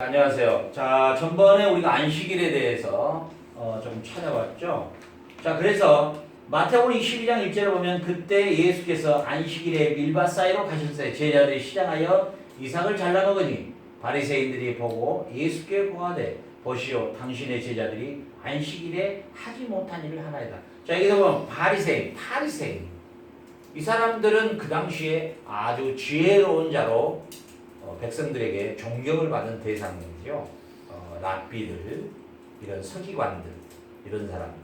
안녕하세요. 자, 전번에 우리가 안식일에 대해서 좀 찾아봤죠. 자, 그래서 마태복음 22장 1절에 보면 그때 예수께서 안식일에 밀밭 사이로 가셨어요. 제자들이 시장하여 이삭을 잘라 먹으니 바리새인들이 보고 예수께 고하되 보시오 당신의 제자들이 안식일에 하지 못한 일을 하나이다. 자, 여기서 보면 파리새인. 이 사람들은 그 당시에 아주 지혜로운 자로 백성들에게 존경을 받는 대상이죠. 랍비들, 이런 서기관들, 이런 사람들.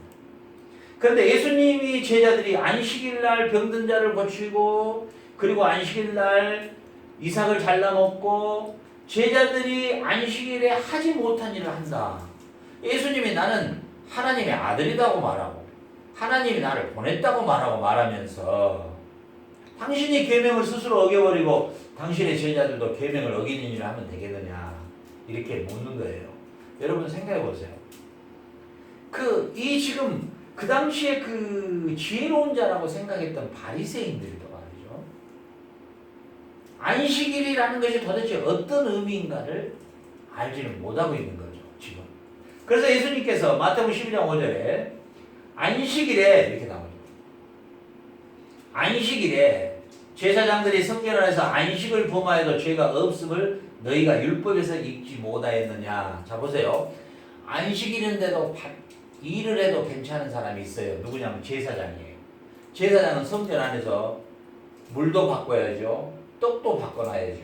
그런데 예수님이 제자들이 안식일 날 병든 자를 고치고, 그리고 안식일 날 이삭을 잘라 먹고, 제자들이 안식일에 하지 못한 일을 한다. 예수님이 나는 하나님의 아들이라고 말하고, 하나님이 나를 보냈다고 말하면서, 당신이 계명을 스스로 어겨버리고 당신의 제자들도 계명을 어기는 일을 하면 되겠느냐 이렇게 묻는 거예요. 여러분 생각해 보세요. 지금 그 당시에 그 지혜로운 자라고 생각했던 바리새인들도 말이죠. 안식일이라는 것이 도대체 어떤 의미인가를 알지는 못하고 있는 거죠. 지금. 그래서 예수님께서 마태복음 12장 5절에 안식일에 이렇게 나옵니다. 안식일에 제사장들이 성전 안에서 안식을 범하여도 죄가 없음을 너희가 율법에서 읽지 못하였느냐. 자 보세요. 안식일인데도 일을 해도 괜찮은 사람이 있어요. 누구냐면 제사장이에요. 제사장은 성전 안에서 물도 바꿔야죠. 떡도 바꿔놔야죠.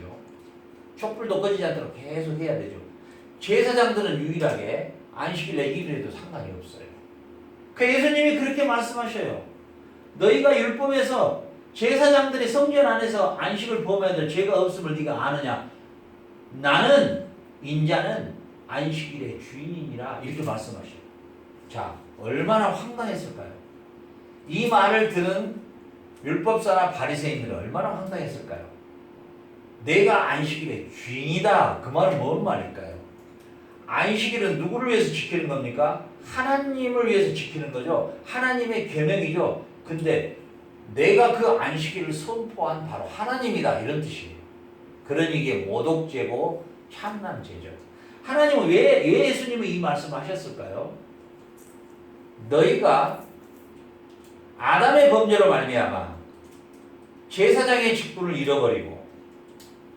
촛불도 꺼지지 않도록 계속 해야 되죠. 제사장들은 유일하게 안식일에 일을 해도 상관이 없어요. 그 예수님이 그렇게 말씀하셔요. 너희가 율법에서 제사장들이 성전 안에서 안식을 범해도 죄가 없음을 네가 아느냐? 나는 인자는 안식일의 주인이니라 이렇게 말씀하셔요. 자, 얼마나 황당했을까요? 이 말을 들은 율법사나 바리새인들은 얼마나 황당했을까요? 내가 안식일의 주인이다. 그 말은 뭔 말일까요? 안식일은 누구를 위해서 지키는 겁니까? 하나님을 위해서 지키는 거죠. 하나님의 계명이죠. 근데 내가 그 안식일을 선포한 바로 하나님이다 이런 뜻이에요. 그러니 이게 모독죄고 참난 죄죠. 하나님은 왜 예수님은 이 말씀을 하셨을까요? 너희가 아담의 범죄로 말미암아 제사장의 직분을 잃어버리고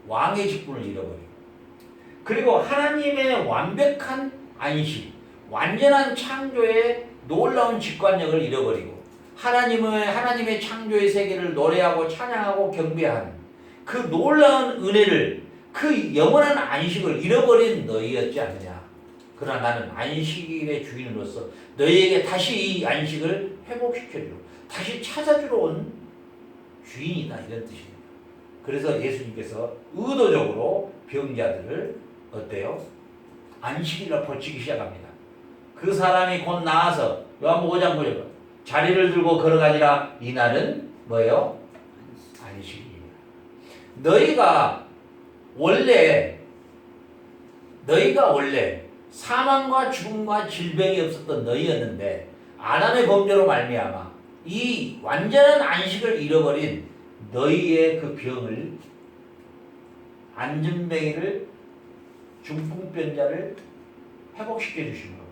왕의 직분을 잃어버리고 그리고 하나님의 완벽한 안식, 완전한 창조의 놀라운 직관력을 잃어버리고 하나님의 창조의 세계를 노래하고 찬양하고 경배한 그 놀라운 은혜를 그 영원한 안식을 잃어버린 너희였지 않느냐. 그러나 나는 안식일의 주인으로서 너희에게 다시 이 안식을 회복시켜주러 다시 찾아주러 온 주인이다 이런 뜻입니다. 그래서 예수님께서 의도적으로 병자들을 어때요? 안식일날 고치기 시작합니다. 그 사람이 곧 나아서 요한복음 5장 9절 자리를 들고 걸어가니라. 이날은 뭐예요? 안식일이에요. 너희가 원래 사망과 죽음과 질병이 없었던 너희였는데 아담의 범죄로 말미암아 이 완전한 안식을 잃어버린 너희의 그 병을 안전뱅이를 중풍병자를 회복시켜 주심으로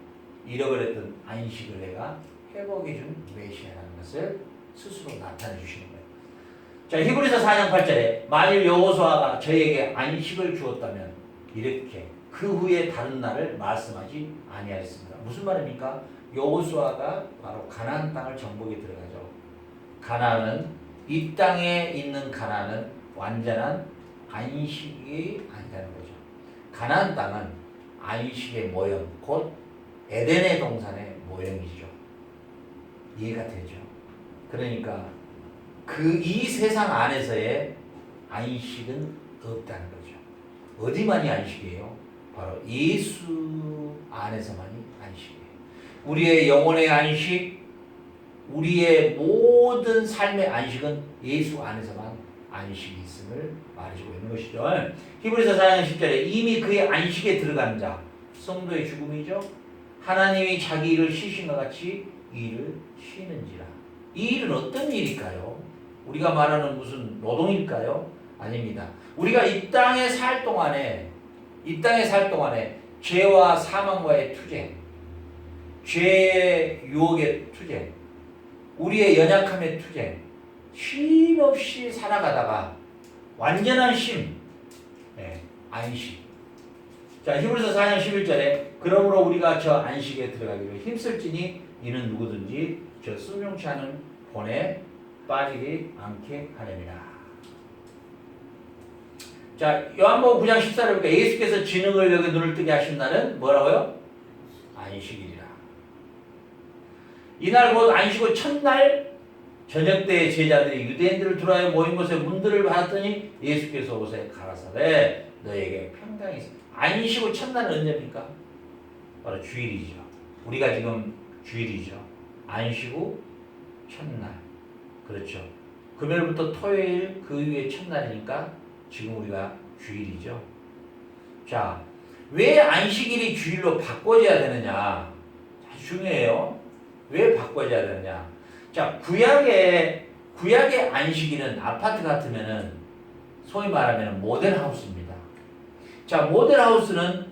잃어버렸던 안식을 내가 회복해 준 메시아라는 것을 스스로 나타내 주시는 거예요. 자, 히브리서 4장 8절에 만일 여호수아가 저에게 안식을 주었다면 이렇게 그 후에 다른 날을 말씀하지 아니하였습니다. 무슨 말입니까? 여호수아가 바로 가나안 땅을 정복에 들어가죠. 가나안은 이 땅에 있는 가나안은 완전한 안식이 아니라는 거죠. 가나안 땅은 안식의 모형, 곧 에덴의 동산의 모형이죠. 이해가 되죠? 그러니까 이 세상 안에서의 안식은 없다는 거죠. 어디만이 안식이에요? 바로 예수 안에서만이 안식이에요. 우리의 영혼의 안식, 우리의 모든 삶의 안식은 예수 안에서만 안식이 있음을 말해주고 있는 것이죠. 히브리서 4장 10절에 이미 그의 안식에 들어간 자, 성도의 죽음이죠. 하나님이 자기 일을 쉬신 것 같이 이 일을 쉬는지라. 이 일은 어떤 일일까요? 우리가 말하는 무슨 노동일까요? 아닙니다. 우리가 이 땅에 살 동안에 이 땅에 살 동안에 죄와 사망과의 투쟁, 죄의 유혹의 투쟁, 우리의 연약함의 투쟁, 쉼없이 살아가다가 완전한 쉼, 안식. 자, 히브리서 4장 11절에 그러므로 우리가 저 안식에 들어가기로 힘쓸지니 이는 누구든지 저 순종치 않은 본에 빠지지 않게 하려니라. 자, 요한복음 9장 14절에 보니까 예수께서 진흙을 여기 눈을 뜨게 하신 날은 뭐라고요? 안식일이라. 이날 곧 안식 후 첫날 저녁 때 제자들이 유대인들을 들어와여 모인 곳에 문들을 받았더니 예수께서 옷에 가라사대 너에게 평강이 있어. 안식 후 첫날은 언제입니까? 바로 주일이죠. 우리가 지금 주일이죠. 안식 후 첫날. 그렇죠. 금요일부터 토요일 그 위에 첫날이니까 지금 우리가 주일이죠. 자, 왜 안식일이 주일로 바꿔져야 되느냐? 아주 중요해요. 왜 바꿔져야 되느냐? 자, 구약의 안식일은 아파트 같으면은 소위 말하면 모델하우스입니다. 자, 모델하우스는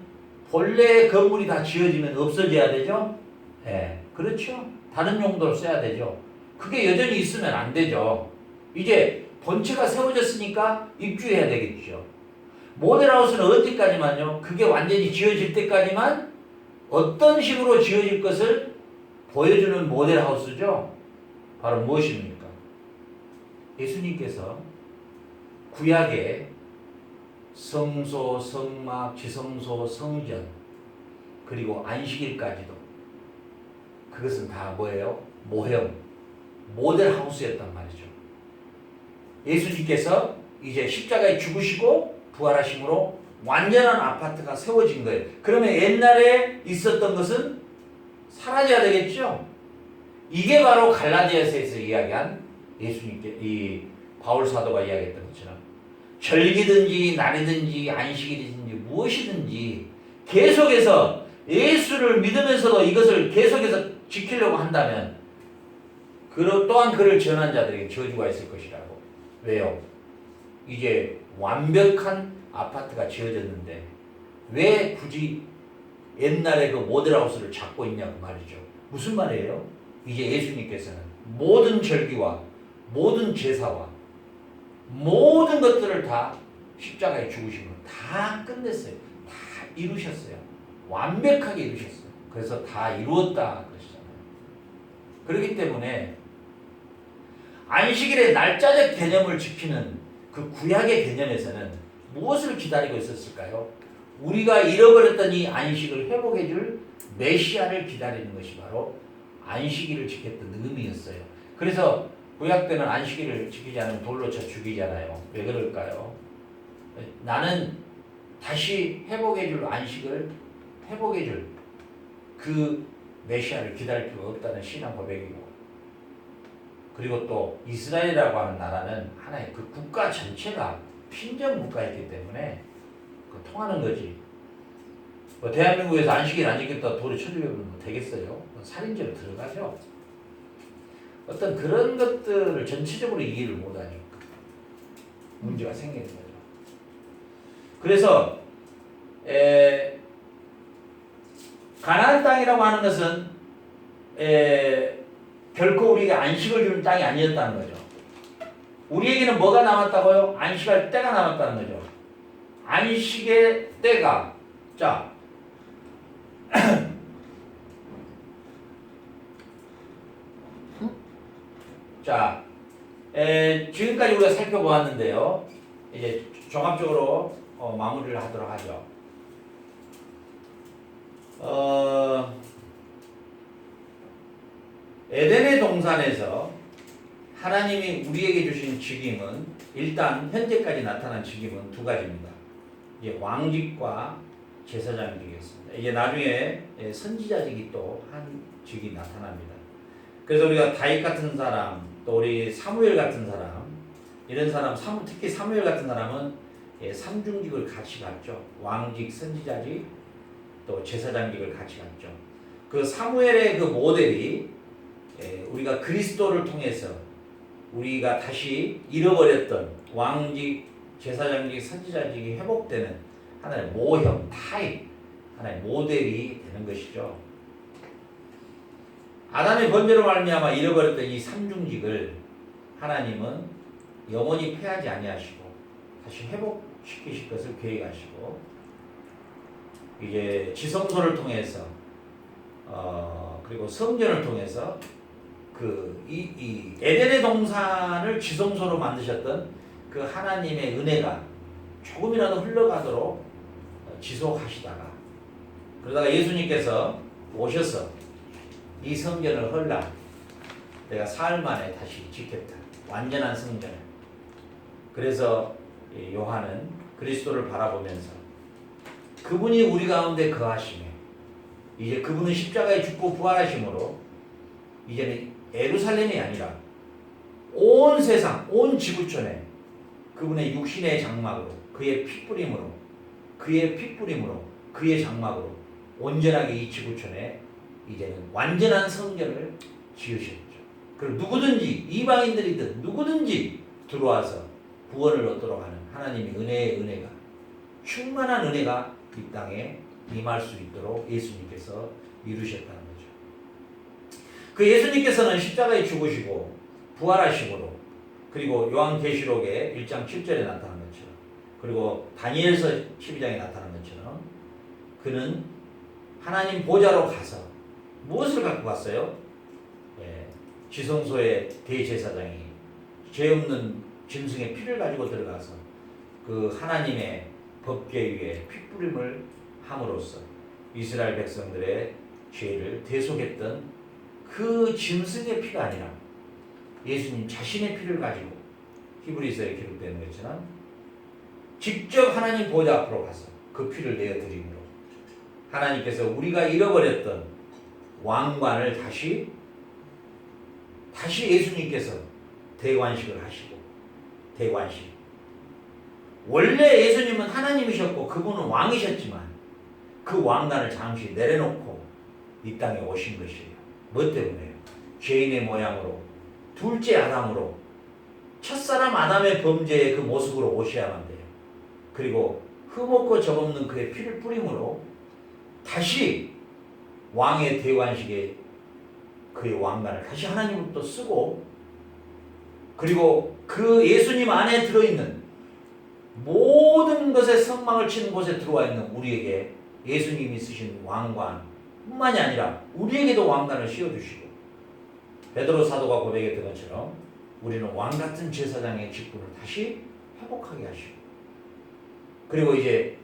본래 건물이 다 지어지면 없어져야 되죠? 네, 그렇죠. 다른 용도로 써야 되죠. 그게 여전히 있으면 안 되죠. 이제 본체가 세워졌으니까 입주해야 되겠죠. 모델하우스는 어디까지만요? 그게 완전히 지어질 때까지만 어떤 식으로 지어질 것을 보여주는 모델하우스죠. 바로 무엇입니까? 예수님께서 구약의 성소, 성막, 지성소, 성전 그리고 안식일까지도 그것은 다 뭐예요? 모형, 모델하우스였단 말이죠. 예수님께서 이제 십자가에 죽으시고 부활하심으로 완전한 아파트가 세워진 거예요. 그러면 옛날에 있었던 것은 사라져야 되겠죠? 이게 바로 갈라디아서에서 이야기한 예수님께 이 바울 사도가 이야기했던 것처럼 절기든지 날이든지 안식일이든지 무엇이든지 계속해서 예수를 믿으면서도 이것을 계속해서 지키려고 한다면 또한 그를 전한 자들에게 저주가 있을 것이라고. 왜요? 이제 완벽한 아파트가 지어졌는데 왜 굳이 옛날에 그 모델하우스를 찾고 있냐고 말이죠. 무슨 말이에요? 이제 예수님께서는 모든 절기와 모든 제사와 모든 것들을 다 십자가에 죽으시고 다 끝냈어요. 다 이루셨어요. 완벽하게 이루셨어요. 그래서 다 이루었다 그러시잖아요. 그렇기 때문에 안식일의 날짜적 개념을 지키는 그 구약의 개념에서는 무엇을 기다리고 있었을까요? 우리가 잃어버렸던 이 안식을 회복해 줄 메시아를 기다리는 것이 바로 안식일을 지켰던 의미였어요. 그래서 구약 때는 안식일을 지키지 않으면 돌로 쳐 죽이잖아요. 왜 그럴까요? 나는 다시 회복해 줄 안식을 회복해 줄 그 메시아를 기다릴 필요가 없다는 신앙 고백이고, 그리고 또 이스라엘이라고 하는 나라는 하나의 그 국가 전체가 핀정 국가였기 때문에 통하는 거지. 뭐 대한민국에서 안식일 안 지켰다 돌에 쳐주면 뭐 되겠어요? 살인죄로 들어가죠. 어떤 그런 것들을 전체적으로 이해를 못하니까 문제가 생기는 거죠. 그래서 가나안 땅이라고 하는 것은 결코 우리에게 안식을 주는 땅이 아니었다는 거죠. 우리에게는 뭐가 남았다고요? 안식할 때가 남았다는 거죠. 안식의 때가, 자, 자, 지금까지 우리가 살펴보았는데요. 이제 종합적으로 마무리를 하도록 하죠. 에덴의 동산에서 하나님이 우리에게 주신 직임은 일단 현재까지 나타난 직임은 두 가지입니다. 이제 왕직과 제사장직이었습니다. 이제 나중에 선지자직이 또 한 직이 나타납니다. 그래서 우리가 다윗 같은 사람, 또 우리 사무엘 같은 사람, 이런 사람, 특히 사무엘 같은 사람은 삼중직을 같이 갖죠. 왕직, 선지자직, 또 제사장직을 같이 갖죠. 그 사무엘의 그 모델이 우리가 그리스도를 통해서 우리가 다시 잃어버렸던 왕직, 제사장직, 선지자직이 회복되는 하나의 모형, 타입, 하나의 모델이 되는 것이죠. 아담의 번제로 말미암아 잃어버렸던 이 삼중직을 하나님은 영원히 패하지 아니하시고 다시 회복시키실 것을 계획하시고 이제 지성소를 통해서 그리고 성전을 통해서 이 에덴의 동산을 지성소로 만드셨던 그 하나님의 은혜가 조금이라도 흘러가도록 지속하시다가 그러다가 예수님께서 오셔서 이 성전을 헐라 내가 사흘 만에 다시 짓겠다. 완전한 성전을. 그래서 요한은 그리스도를 바라보면서 그분이 우리 가운데 거하시며 이제 그분은 십자가에 죽고 부활하심으로 이제는 예루살렘이 아니라 온 세상, 온 지구촌에 그분의 육신의 장막으로 그의 핏뿌림으로 그의 장막으로 온전하게 이 지구촌에 이제는 완전한 성전을 지으셨죠. 그리고 누구든지 이방인들이든 누구든지 들어와서 구원을 얻도록 하는 하나님의 은혜가 충만한 은혜가 이 땅에 임할 수 있도록 예수님께서 이루셨다는 거죠. 그 예수님께서는 십자가에 죽으시고 부활하심으로 그리고 요한계시록의 1장 7절에 나타난 것처럼 그리고 다니엘서 12장에 나타난 것처럼 그는 하나님 보좌로 가서 무엇을 갖고 갔어요? 지성소의 대제사장이 죄 없는 짐승의 피를 가지고 들어가서 그 하나님의 법궤 위에 핏부림을 함으로써 이스라엘 백성들의 죄를 대속했던 그 짐승의 피가 아니라 예수님 자신의 피를 가지고 히브리서에 기록되는 것처럼 직접 하나님 보좌 앞으로 가서 그 피를 내어드림으로 하나님께서 우리가 잃어버렸던 왕관을 다시 예수님께서 대관식을 하시고 대관식. 원래 예수님은 하나님이셨고 그분은 왕이셨지만 그 왕관을 잠시 내려놓고 이 땅에 오신 것이에요. 뭐 때문에요? 죄인의 모양으로 둘째 아담으로 첫사람 아담의 범죄의 그 모습으로 오셔야만 돼요. 그리고 흠없고 적없는 그의 피를 뿌림으로 다시 왕의 대관식에 그의 왕관을 다시 하나님으로부터 쓰고 그리고 그 예수님 안에 들어있는 모든 것의 성막을 치는 곳에 들어와 있는 우리에게 예수님이 쓰신 왕관 뿐만이 아니라 우리에게도 왕관을 씌워주시고 베드로 사도가 고백했던 것처럼 우리는 왕같은 제사장의 직분을 다시 회복하게 하시고 그리고 이제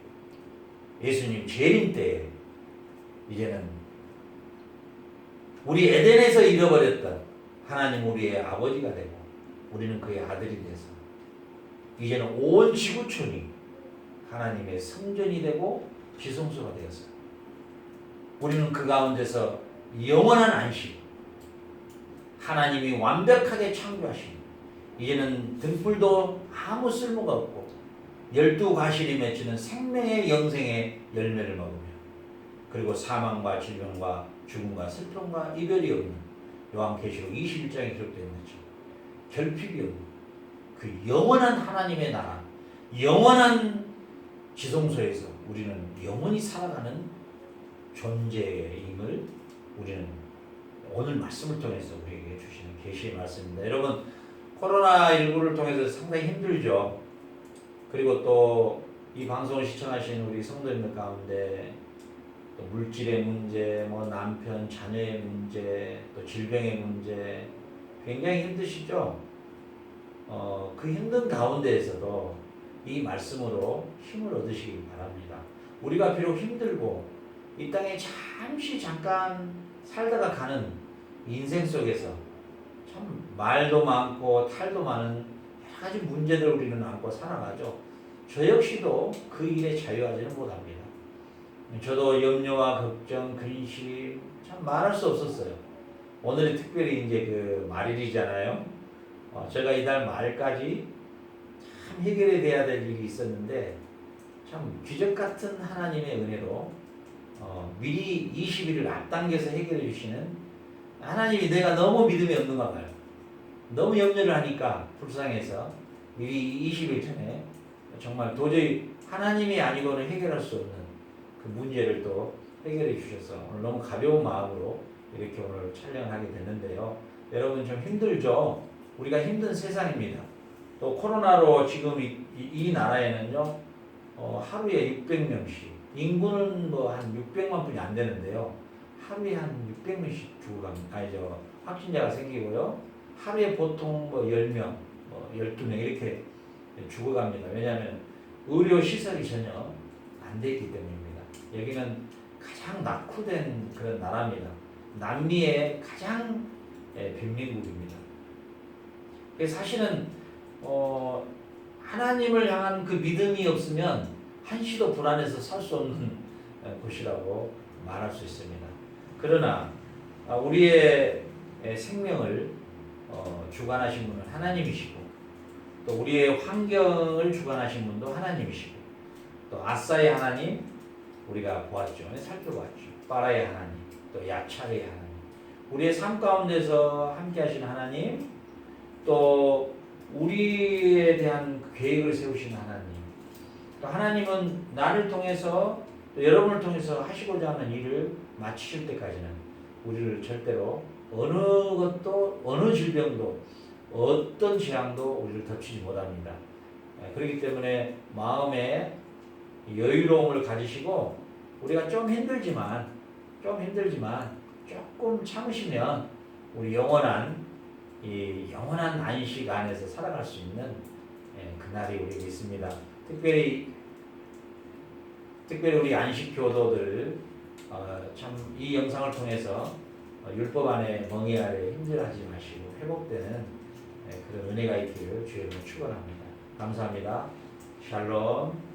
예수님 재림 때에 이제는 우리 에덴에서 잃어버렸던 하나님 우리의 아버지가 되고 우리는 그의 아들이 돼서 이제는 온 지구촌이 하나님의 성전이 되고 지성소가 되었어요. 우리는 그 가운데서 영원한 안식 하나님이 완벽하게 창조하신 이제는 등불도 아무 쓸모가 없고 12가시리 맺히는 생명의 영생의 열매를 먹으며 그리고 사망과 질병과 죽음과 슬픔과 이별이 없는 요한계시록 21장에 기록되어 있는 것처럼 결핍이 없는 그 영원한 하나님의 나라 영원한 지성소에서 우리는 영원히 살아가는 존재임을 우리는 오늘 말씀을 통해서 우리에게 주시는 계시의 말씀입니다. 여러분 코로나19를 통해서 상당히 힘들죠. 그리고 또 이 방송을 시청하시는 우리 성도님들 가운데 또 물질의 문제, 뭐 남편, 자녀의 문제, 또 질병의 문제 굉장히 힘드시죠? 그 힘든 가운데에서도 이 말씀으로 힘을 얻으시기 바랍니다. 우리가 비록 힘들고 이 땅에 잠깐 살다가 가는 인생 속에서 참 말도 많고 탈도 많은 여러 가지 문제들 우리는 안고 살아가죠. 저 역시도 그 일에 자유하지는 못합니다. 저도 염려와 걱정, 근심 참 말할 수 없었어요. 오늘이 특별히 이제 그 말일이잖아요. 제가 이달 말까지 참 해결이 돼야 될 일이 있었는데 참 기적 같은 하나님의 은혜로 미리 20일을 앞당겨서 해결해 주시는 하나님이 내가 너무 믿음이 없는가 봐요. 너무 염려를 하니까 불쌍해서 미리 20일 전에 정말 도저히 하나님이 아니고는 해결할 수 없는 그 문제를 또 해결해 주셔서 오늘 너무 가벼운 마음으로 이렇게 오늘 촬영하게 됐는데요. 여러분 좀 힘들죠? 우리가 힘든 세상입니다. 또 코로나로 지금 이 나라에는요, 하루에 600명씩, 인구는 뭐 한 600만 분이 안 되는데요. 하루에 한 600명씩 죽어갑니다. 아니죠. 확진자가 생기고요. 하루에 보통 뭐 10명, 뭐 12명 이렇게 죽어갑니다. 왜냐하면 의료 시설이 전혀 안 돼 있기 때문입니다. 여기는 가장 낙후된 그런 나라입니다. 남미의 가장 빈민국입니다. 사실은 하나님을 향한 그 믿음이 없으면 한시도 불안해서 살 수 없는 곳이라고 말할 수 있습니다. 그러나 우리의 생명을 주관하신 분은 하나님이시고, 또 우리의 환경을 주관하신 분도 하나님이시고, 또 아사의 하나님 우리가 보았죠. 살펴보았죠. 파라의 하나님, 또 야차의 하나님, 우리의 삶 가운데서 함께 하신 하나님, 또 우리에 대한 계획을 세우신 하나님, 또 하나님은 나를 통해서 또 여러분을 통해서 하시고자 하는 일을 마치실 때까지는 우리를 절대로 어느 것도, 어느 질병도, 어떤 재앙도 우리를 덮치지 못합니다. 그렇기 때문에 마음에 여유로움을 가지시고, 우리가 좀 힘들지만 조금 참으시면 우리 영원한 안식 안에서 살아갈 수 있는 그날이 우리 있습니다. 특별히 우리 안식 교도들 참 이 영상을 통해서 율법 안에 멍에 아래 힘들어하지 마시고 회복되는 그런 은혜가 있기를 주의 이름으로 축원합니다. 감사합니다. 샬롬.